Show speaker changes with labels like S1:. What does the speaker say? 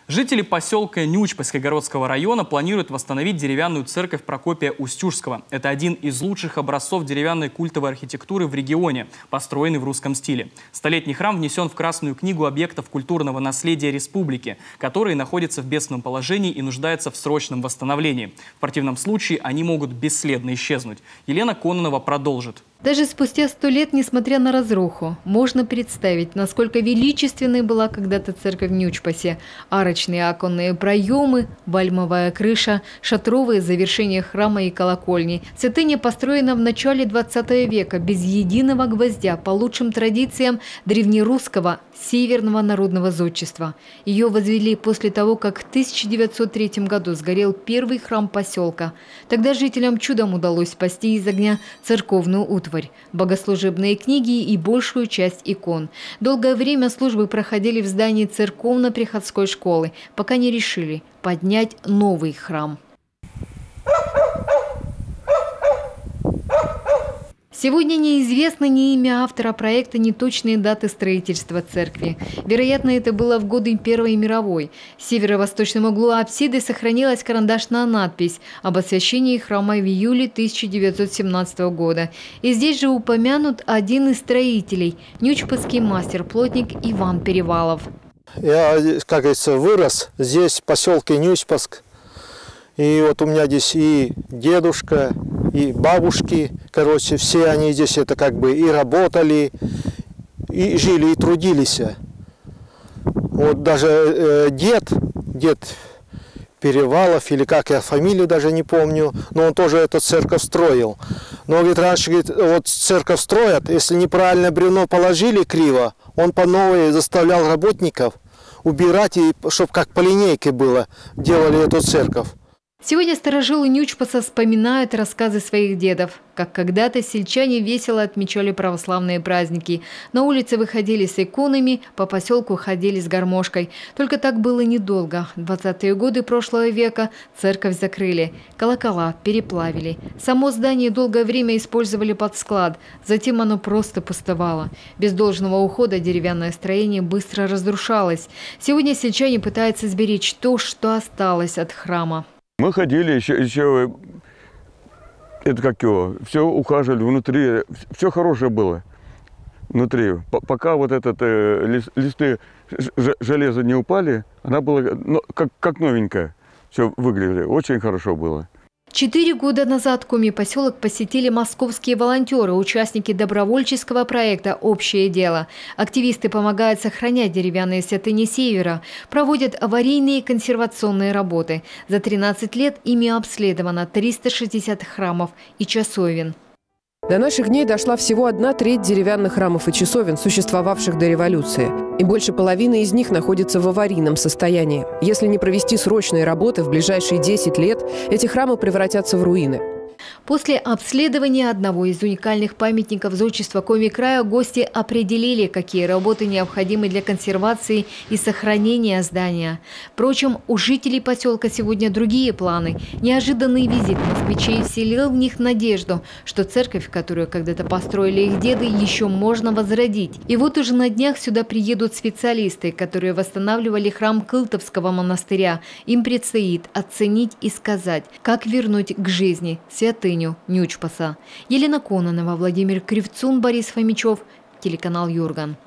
S1: Жители поселка Нючпа Скайгородского района планируют восстановить деревянную церковь Прокопия Устюжского. Это один из лучших образцов деревянной культовой архитектуры в регионе, построенный в русском стиле. Столетний храм внесен в Красную книгу объектов культурного наследия республики, которые находятся в бедственном положении и нуждаются в срочном восстановлении. В противном случае они могут бесследно исчезнуть. Елена Кононова продолжит.
S2: Даже спустя 100 лет, несмотря на разруху, можно представить, насколько величественной была когда-то церковь в Нючпасе. Арочные оконные проемы, вальмовая крыша, шатровые завершения храма и колокольни. Святыня построена в начале 20 века, без единого гвоздя, по лучшим традициям древнерусского северного народного зодчества. Ее возвели после того, как в 1903 году сгорел первый храм поселка. Тогда жителям чудом удалось спасти из огня церковную утварь, богослужебные книги и большую часть икон. Долгое время службы проходили в здании церковно-приходской школы, пока не решили поднять новый храм. Сегодня неизвестно ни имя автора проекта, ни точные даты строительства церкви. Вероятно, это было в годы Первой мировой. В северо-восточном углу апсиды сохранилась карандашная надпись об освящении храма в июле 1917 года. И здесь же упомянут один из строителей – нючпасский мастер-плотник Иван Перевалов.
S3: Я, как говорится, вырос здесь, в поселке Нючпаск. И вот у меня здесь и дедушка, и бабушки, короче, все они здесь это как бы и работали, и жили, и трудились. Вот даже дед Перевалов, или как я фамилию даже не помню, но он тоже эту церковь строил. Но, говорит, раньше, говорит, вот церковь строят, если неправильно бревно положили криво, он по новой заставлял работников убирать, и чтобы как по линейке было, делали эту церковь.
S2: Сегодня старожилы Нючпаса вспоминают рассказы своих дедов, как когда-то сельчане весело отмечали православные праздники. На улице выходили с иконами, по поселку ходили с гармошкой. Только так было недолго. В 20-е годы прошлого века церковь закрыли, колокола переплавили. Само здание долгое время использовали под склад, затем оно просто пустовало. Без должного ухода деревянное строение быстро разрушалось. Сегодня сельчане пытаются сберечь то, что осталось от храма.
S4: Мы ходили еще это как его, все ухаживали внутри, все хорошее было внутри. Пока вот листы железа не упали, она была как новенькая, все выглядели, очень хорошо было.
S2: 4 года назад Коми-поселок посетили московские волонтеры, участники добровольческого проекта «Общее дело». Активисты помогают сохранять деревянные святыни Севера, проводят аварийные консервационные работы. За 13 лет ими обследовано 360 храмов и часовен.
S5: До наших дней дошла всего 1/3 деревянных храмов и часовен, существовавших до революции. И больше половины из них находится в аварийном состоянии. Если не провести срочные работы в ближайшие 10 лет, эти храмы превратятся в руины.
S2: После обследования одного из уникальных памятников зодчества Коми-края гости определили, какие работы необходимы для консервации и сохранения здания. Впрочем, у жителей поселка сегодня другие планы. Неожиданный визит москвичей вселил в них надежду, что церковь, которую когда-то построили их деды, еще можно возродить. И вот уже на днях сюда приедут специалисты, которые восстанавливали храм Кылтовского монастыря. Им предстоит оценить и сказать, как вернуть к жизни святыню Нючпаса. Елена Кононова, Владимир Кривцун, Борис Фомичев, телеканал Юрган.